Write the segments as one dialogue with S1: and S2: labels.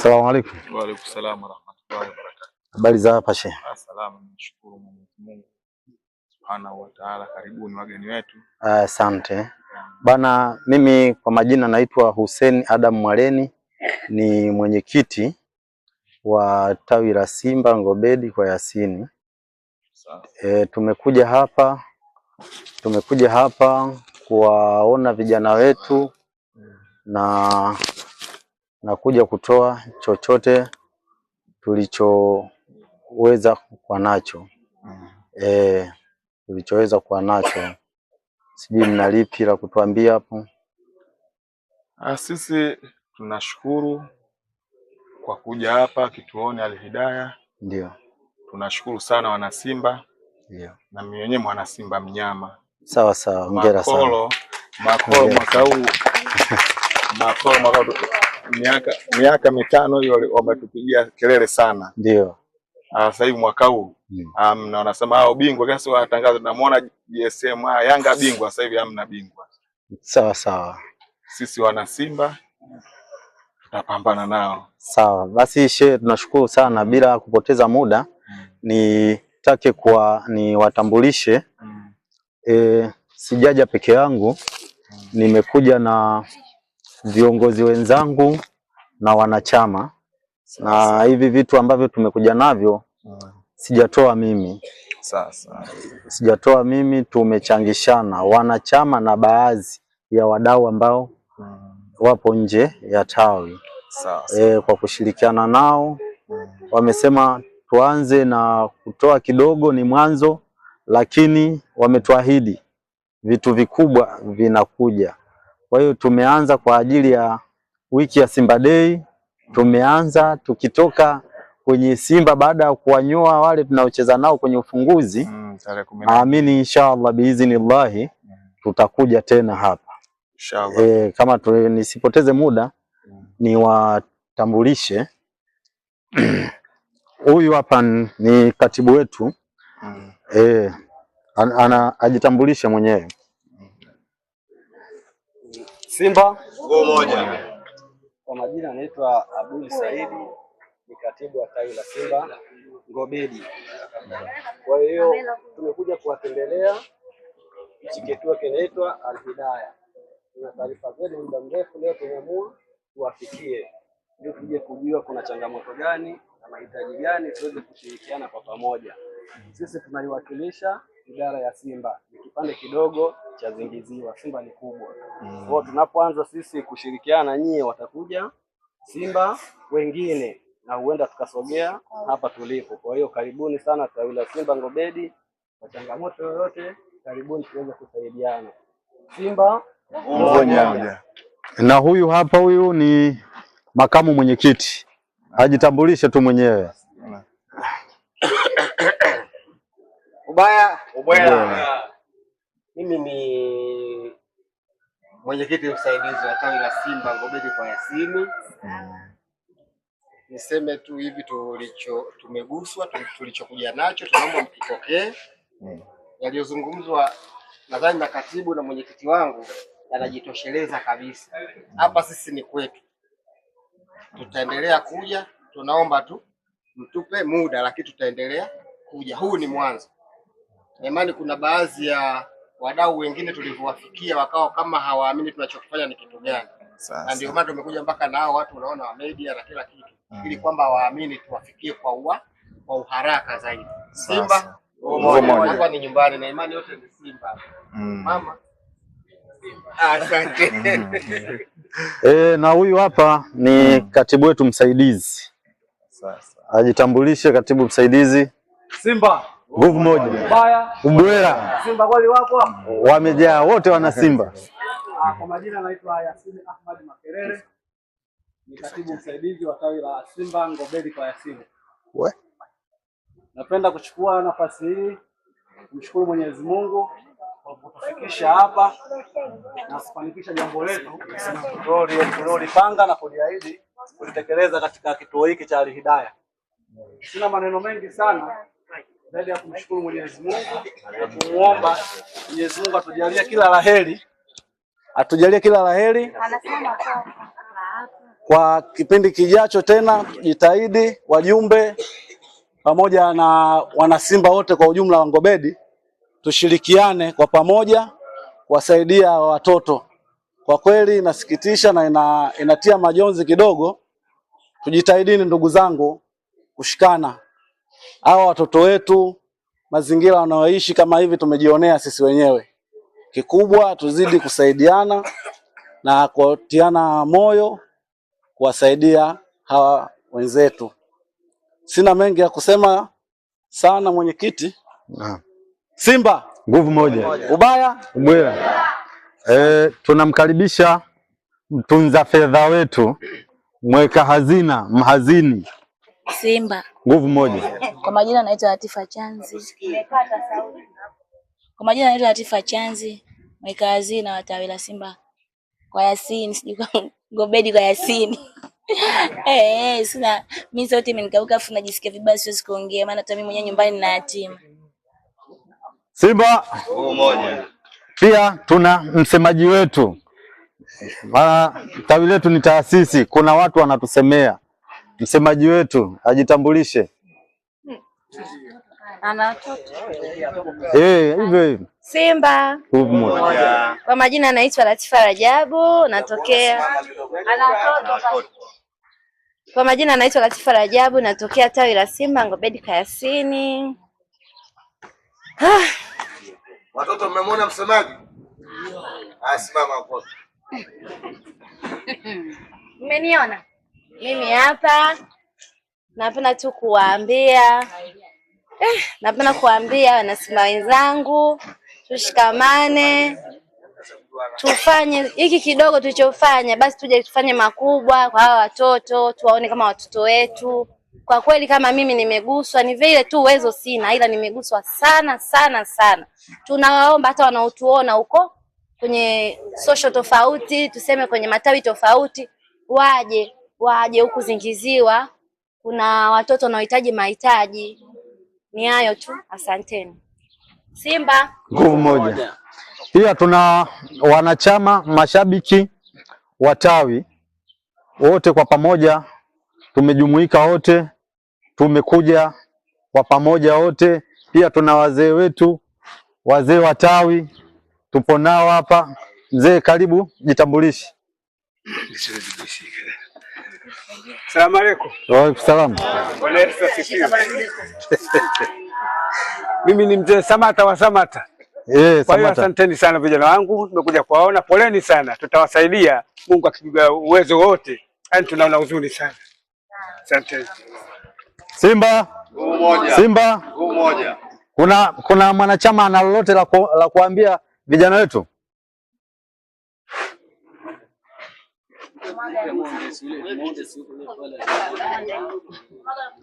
S1: Asalamu alaykum.
S2: Wa alaykum salaam wa rahmatullahi wa barakatuh.
S1: Habari za hapa Sheikh?
S2: Salama, nashukuru Mwenyezi Mungu Subhanahu wa Ta'ala. Karibuni wageni wetu.
S1: Asante. Bana, mimi kwa majina naitwa Hussein Adam Mwaleni, ni mwenyekiti wa tawi la Simba Ngobedi kwa Yasini. Tumekuja hapa kuwaona vijana wetu na kuja kutoa chochote tulichoweza kuwa nacho. Tulichoweza kuwa nacho. Sijui mna lipi la kutuambia hapo?
S2: Sisi tunashukuru kwa kuja hapa kituoni Al-Hidayah.
S1: Ndio.
S2: Tunashukuru sana wana Simba.
S1: Ndio.
S2: Na mimi mwenyewe mwana Simba mnyama.
S1: Sawa sawa, hongera sana.
S2: Makolo mwaka huu. Miaka 5 hiyo wametupigia kelele sana.
S1: Ndio.
S2: Sasa hivi mwaka huu na wanasema hao bingwa kiasi watangaza, namuona GSM Yanga bingwa, sasa hivi hamna bingwa.
S1: Sawa sawa.
S2: Sisi wana Simba tutapambana nao. Sawa.
S1: Basi Sheikh, tunashukuru sana. Bila kupoteza muda nitake niwatambulishe. Sijaja peke yangu, nimekuja na viongozi wenzangu na wanachama. Na hivi vitu ambavyo tumekuja navyo sijatoa mimi.
S2: Sasa
S1: sijatoa mimi, tumechangishana wanachama na baadhi ya wadau ambao wapo nje ya tawi. Kwa kushirikiana nao wamesema tuanze na kutoa kidogo, ni mwanzo, lakini wametuahidi vitu vikubwa vinakuja. Kwa hiyo tumeanza kwa ajili ya wiki ya Simba Day. Tumeanza tukitoka kwenye Simba baada ya kuwanyoa wale tunaocheza nao kwenye ufunguzi. Naamini inshallah biiznillah tutakuja tena hapa.
S2: Inshallah.
S1: Kama nisipoteze muda niwatambulishe. Huyu hapa ni katibu wetu. Ajitambulishe mwenyewe.
S3: Simba moja. Kwa majina anaitwa Abdul Saidi, ni katibu wa tawi la Simba Ngobedi. Kwa hiyo tumekuja kuwatembelea kituo kinaitwa Al-Hidayah. Tuna taarifa zetu muda mrefu, leo tumeamua tuwafikie ili tuje kujua kuna changamoto gani na mahitaji gani, tuweze kushirikiana kwa pamoja. Sisi tunaiwakilisha idara ya Simba, ni kipande kidogo cha Zingiziwa. Simba ni kubwa. Kwa hiyo tunapoanza sisi kushirikiana na nyie, watakuja Simba wengine na huenda tukasogea hapa tulipo. Kwa hiyo karibuni sana tawi la Simba Ngobedi. Kwa changamoto yoyote, karibuni tuweze kusaidiana. Simba
S2: moja.
S1: Na huyu hapa, huyu ni makamu mwenyekiti. Ajitambulishe tu mwenyewe.
S4: Ubaya. Mimi ni mwenyekiti msaidizi wa tawi la Simba Ngobedi kwa Yasini. Niseme tu hivi, tumeguswa, tulichokuja nacho tunaomba mkipokee. Yaliyozungumzwa nadhani na katibu na mwenyekiti wangu yanajitosheleza kabisa. Hapa sisi ni kwetu. Tutaendelea kuja, tunaomba tu mtupe muda, lakini tutaendelea kuja. Huu ni mwanzo. Imani kuna baadhi ya wadau wengine tulivyowafikia wakawa kama hawaamini tunachokifanya ni kitu gani. Na ndio maana tumekuja mpaka na hao watu unaona wa media na kila kitu ili kwamba waamini tuwafikie kwa uharaka zaidi. Simba moja. Hapa ni nyumbani na imani yote ni Simba. Mama. Asante.
S1: Na huyu hapa ni katibu wetu msaidizi.
S2: Sasa
S1: ajitambulishe katibu msaidizi.
S3: Simba
S1: nguvu moja. Ubwera.
S3: Simba kweli wako?
S1: Wamejaa wote wana Simba.
S3: Kwa majina anaitwa Yasini Ahmad Makerere. Ni katibu msaidizi wa tawi la Simba Ngobedi kwa Yasini. Napenda kuchukua nafasi hii kumshukuru Mwenyezi Mungu kwa kutufikisha hapa na kufanikisha jambo letu tulilopanga na kuliahidi kulitekeleza katika kituo hiki cha Al-Hidayah. Sina maneno mengi sana zaidi ya kumshukuru Mwenyezi Mungu na kumuomba Mwenyezi Mungu atujalie kila laheri.
S5: Kwa kipindi kijacho tena jitahidi wajumbe pamoja na wanasimba wote kwa ujumla wa Ngobedi tushirikiane kwa pamoja kuwasaidia watoto. Kwa kweli inasikitisha na inatia majonzi kidogo. Tujitahidini ndugu zangu kushikana. Hawa watoto wetu mazingira wanaoishi kama hivi tumejionea sisi wenyewe. Kikubwa tuzidi kusaidiana na kutiana moyo kuwasaidia hawa wenzetu. Sina mengi ya kusema sana mwenyekiti. Simba
S1: nguvu moja.
S5: Ubaya
S1: Ubwela. Tunamkaribisha mtunza fedha wetu, mweka hazina, mhazini.
S6: Simba
S1: Nguvu moja.
S6: kwa majina naitwa Latifa Chanzi. Kwa majina naitwa Latifa Chanzi, mweka hazina wa tawi la Simba kwa Yasini, sijui Ngobedi kwa Yasini. Sina mimi sote imenikauka afu najisikia vibaya siwezi kuongea maana hata mimi mwenyewe nyumbani nina yatima.
S1: Simba moja. Pia tuna msemaji wetu. Tawi letu ni taasisi, kuna watu wanatusemea. Msemaji wetu ajitambulishe.
S7: Ana watoto.
S1: Hivyo.
S7: Simba.
S1: Nguvu moja.
S7: Kwa majina anaitwa Latifa Rajabu, natokea. Ana watoto. Kwa majina anaitwa Latifa Rajabu, natokea tawi la Simba Ngobedi Kayasini.
S4: Watoto mmemwona msemaji? Simama hapo.
S7: Mmeniona? Mimi hapa napenda tu kuwaambia wanasimba wenzangu tushikamane, tufanye hiki kidogo tulichofanya basi tuje tufanye makubwa kwa hawa watoto, tuwaone kama watoto wetu. Kwa kweli kama mimi nimeguswa, ni vile tu uwezo sina, ila nimeguswa sana sana sana. Tunawaomba hata wanaotuona huko kwenye social tofauti, tuseme kwenye matawi tofauti, waje huku Zingiziwa, kuna watoto wanaohitaji mahitaji. Ni hayo tu, asanteni. Simba
S1: nguvu moja. Pia tuna wanachama mashabiki wa tawi wote kwa pamoja, tumejumuika wote, tumekuja kwa pamoja wote. Pia tuna wazee wetu, wazee wa tawi tupo nao hapa. Mzee karibu, jitambulishe.
S8: Asalamu alaykum.
S1: Wa alaykum salaam.
S8: Mimi ni mzee Samata wa Samata. Kwa hiyo asanteni sana vijana wangu, tumekuja kuwaona, poleni sana, tutawasaidia Mungu akipiga uwezo wote. Yaani tunaona uzuri sana. Asanteni.
S1: Simba
S4: Umoja.
S1: Simba
S4: Umoja.
S1: Kuna mwanachama ana lolote la kuambia vijana wetu?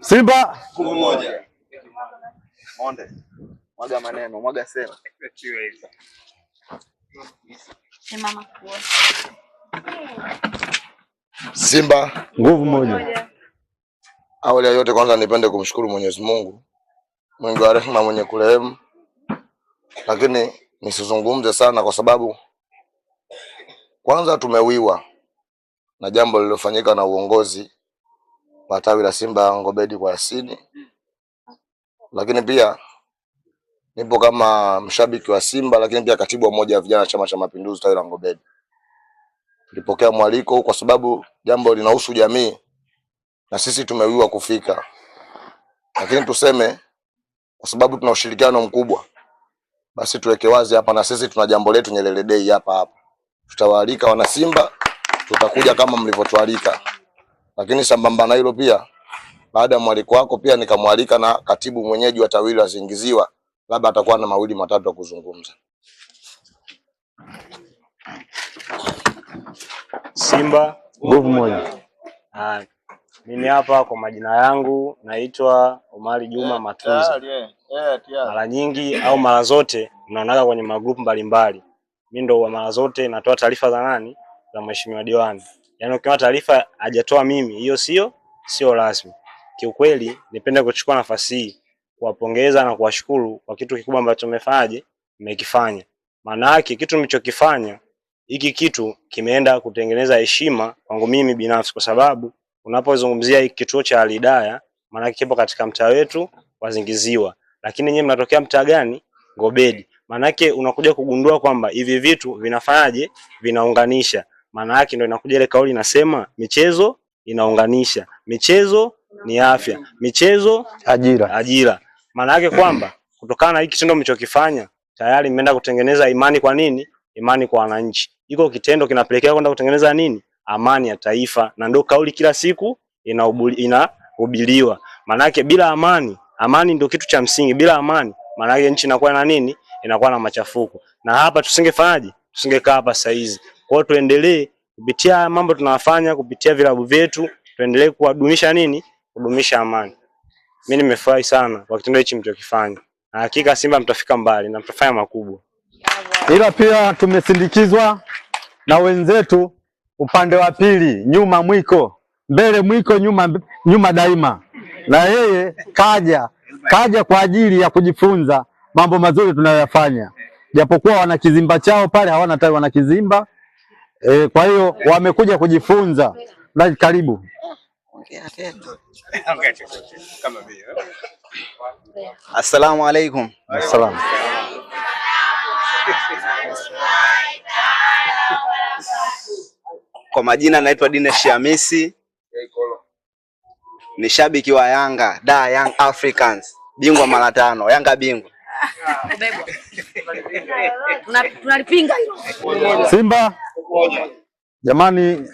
S1: Simba
S2: Umoja. Monde. Mwaga maneno, mwaga sema.
S4: Simba
S1: nguvu moja.
S4: Awali ya yote kwanza nipende kumshukuru Mwenyezi Mungu mwingi wa rehema, mwenye kurehemu, lakini nisizungumze sana kwa sababu kwanza tumewiwa na jambo lililofanyika na uongozi wa tawi la Simba Ngobedi kwa Yasini, lakini pia nipo kama mshabiki wa Simba, lakini pia katibu wa moja wa vijana Chama cha Mapinduzi tawi la Ngobedi. Tulipokea mwaliko kwa sababu jambo linahusu jamii na sisi tumewiwa kufika, lakini tuseme kwa sababu tuna ushirikiano mkubwa, basi tuweke wazi hapa na sisi tuna jambo letu Nyerere Day hapa. Tutawaalika wana Simba, tutakuja kama mlivyotualika. Lakini sambamba na hilo pia, baada ya mwaliko wako pia nikamwalika na katibu mwenyeji wa tawi la Zingiziwa, labda atakuwa na mawili matatu ya kuzungumza.
S9: Simba
S1: nguvu moja.
S9: Mimi hapa kwa majina yangu naitwa Omari Juma Matunza. Mara nyingi au mara zote mnaonaga kwenye magrupu mbalimbali. Mimi ndo mara zote natoa taarifa za nani? Za mheshimiwa diwani. Yaani ukiona taarifa hajatoa mimi, hiyo sio rasmi. Kiukweli nipende kuchukua nafasi hii kuwapongeza na kuwashukuru kwa kitu kikubwa ambacho mmekifanya. Maana yake kitu mlichokifanya hiki kitu kimeenda kutengeneza heshima kwangu mimi binafsi, kwa sababu unapozungumzia hiki kituo cha Al-Hidayah maana kipo katika mtaa wetu wa Zingiziwa, lakini nyinyi mnatokea mtaa gani? Ngobedi. Maana unakuja kugundua kwamba hivi vitu vinafanyaje, vinaunganisha. Maana yake ndio inakuja ile kauli inasema michezo inaunganisha, michezo ni afya, michezo ajira. Maana yake kwamba kutokana na hiki kitendo mlichokifanya tayari mmeenda kutengeneza imani. Kwa nini? Imani kwa wananchi. Iko kitendo kinapelekea kwenda kutengeneza nini? Amani ya taifa. Na ndio kauli kila siku inahubiriwa. Maana yake bila amani, amani ndio kitu cha msingi. Bila amani maana yake nchi inakuwa na nini? Inakuwa na machafuko. Na hapa tusingefanyaje? Tusingekaa hapa saa hizi. Kwa hiyo tuendelee kupitia mambo tunafanya, kupitia vilabu vyetu, tuendelee kudumisha nini? Kudumisha amani. Mimi nimefurahi sana kwa kitendo hichi mlichokifanya. Na hakika Simba mtafika mbali na mtafanya makubwa.
S1: Ila pia tumesindikizwa na wenzetu upande wa pili, nyuma mwiko, mbele mwiko, nyuma daima. Na yeye kaja kwa ajili ya kujifunza mambo mazuri tunayoyafanya. Japokuwa wana kizimba chao pale, hawana tawi, wana kizimba. Kwa hiyo wamekuja kujifunza. Na karibu.
S10: Assalamu alaikum.
S1: Assalam.
S10: Kwa majina naitwa Dinesh Hamisi. Ni shabiki wa Yanga, Young Africans. Bingwa mara 5, Yanga bingwa.
S7: Tunalipinga hilo.
S1: Simba jamani,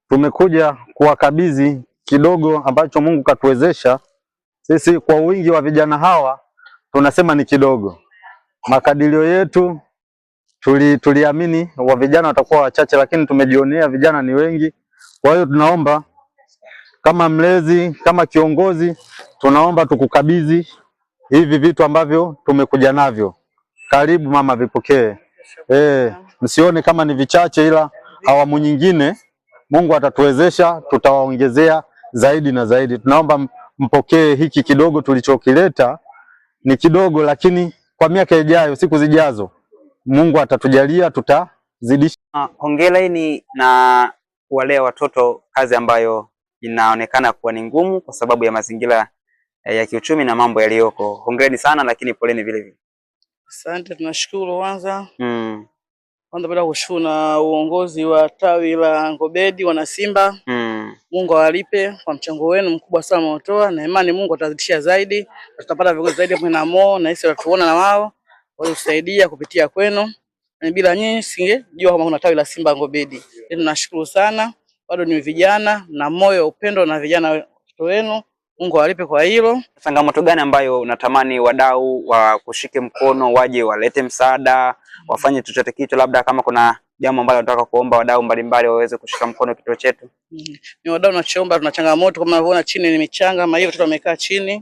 S1: tumekuja kuwakabidhi kidogo ambacho Mungu katuwezesha. Sisi kwa wingi wa vijana hawa tunasema ni kidogo. Makadirio yetu tuliamini wa vijana watakuwa wachache, lakini tumejionea vijana ni wengi. Kwa hiyo tunaomba kama mlezi, kama kiongozi, tunaomba tukukabidhi hivi vitu ambavyo tumekuja navyo. Karibu mama, vipokee. Msione kama ni vichache, ila awamu nyingine Mungu atatuwezesha, tutawaongezea zaidi na zaidi. Tunaomba mpokee hiki kidogo tulichokileta. Ni kidogo, lakini kwa miaka ijayo, siku zijazo, Mungu atatujalia tutazidisha.
S11: Hongereni na kuwalea watoto, kazi ambayo inaonekana kuwa ni ngumu kwa sababu ya mazingira ya kiuchumi na mambo yaliyoko. Hongereni sana, lakini poleni vile vile.
S12: Asante, tunashukuru kwanza. Kwanza bila kushukuru na uongozi wa tawi la Ngobedi, wana Simba. Mungu awalipe kwa mchango wenu mkubwa sana mnaotoa, na imani Mungu atazidisha zaidi. Tutapata viongozi zaidi kwa namo, na sisi tutatuona na wao walitusaidia kupitia kwenu. Na bila nyinyi singejua kama kuna tawi la Simba Ngobedi. Tunashukuru sana. Bado ni vijana na moyo upendo na vijana wenu. Mungu awalipe kwa hilo.
S11: Changamoto gani ambayo unatamani wadau wa kushike mkono waje walete msaada, wafanye chochote kitu, labda kama kuna jambo ambalo nataka kuomba wadau mbalimbali waweze kushika mkono kituo chetu?
S12: Ni wadau tunachoomba, tuna changamoto kama unavyoona chini ni michanga, hiyo watoto wamekaa chini.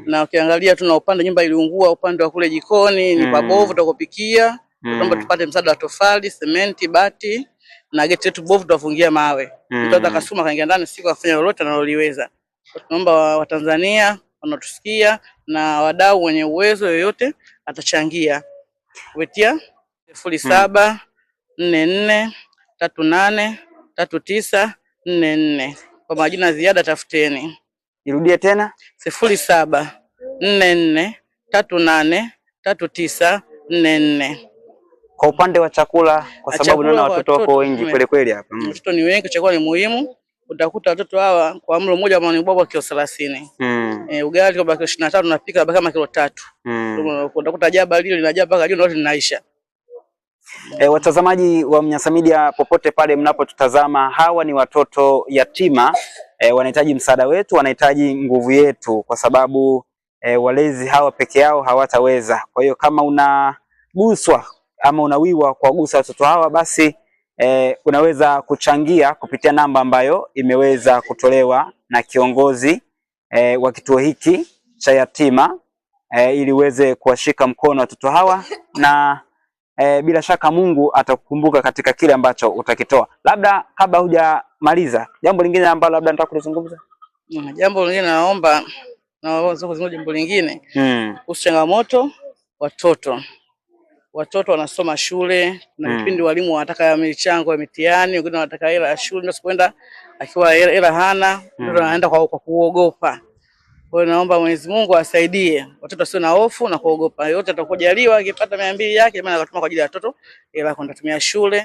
S12: Na ukiangalia tuna upande nyumba iliungua, upande wa kule jikoni ni pabovu tutakopikia. Tunaomba tupate msaada wa tofali, sementi, bati na geti letu bovu tutafungia mawe. Mtoto akasuma kaingia ndani siku afanya lolote analoliweza. Tunaomba Watanzania wanaotusikia na wadau wenye uwezo yoyote atachangia kupitia 0744383944. Kwa majina ziada tafuteni.
S11: Irudie tena
S12: 0744383944.
S11: Kwa upande wa chakula, kwa sababu naona watoto wako wengi kweli kweli hapa.
S12: Watoto ni wengi, chakula ni muhimu. Utakuta watoto hawa kwa mlo mmoja wa baba kilo 30. Ugali kwa kilo 25 tunapika kama kilo 3. Utakuta jaba lile linajaa mpaka juu lote linaisha.
S11: Watazamaji wa Mnyasa Media popote pale mnapotutazama, hawa ni watoto yatima, wanahitaji msaada wetu, wanahitaji nguvu yetu, kwa sababu walezi hawa peke yao hawataweza. Kwa hiyo kama unaguswa ama unawiwa kwa gusa watoto hawa, basi unaweza kuchangia kupitia namba ambayo imeweza kutolewa na kiongozi wa kituo hiki cha yatima, ili uweze kuwashika mkono watoto hawa, na bila shaka Mungu atakukumbuka katika kile ambacho utakitoa. Labda kabla hujamaliza, jambo lingine ambalo labda nataka kulizungumza.
S12: Jambo lingine naomba kuzungumza jambo lingine. Changamoto watoto. watoto wanasoma shule na kipindi walimu wanataka michango ya mitihani, wengine wanataka hela ya shule, ndio kwenda akiwa hela hana ndio anaenda kwa kuogopa. Kwa hiyo naomba Mwenyezi Mungu asaidie watoto sio na hofu na kuogopa. Yote atakojaliwa akipata 200 yake maana akatuma kwa ajili ya watoto hela kwenda tumia shule.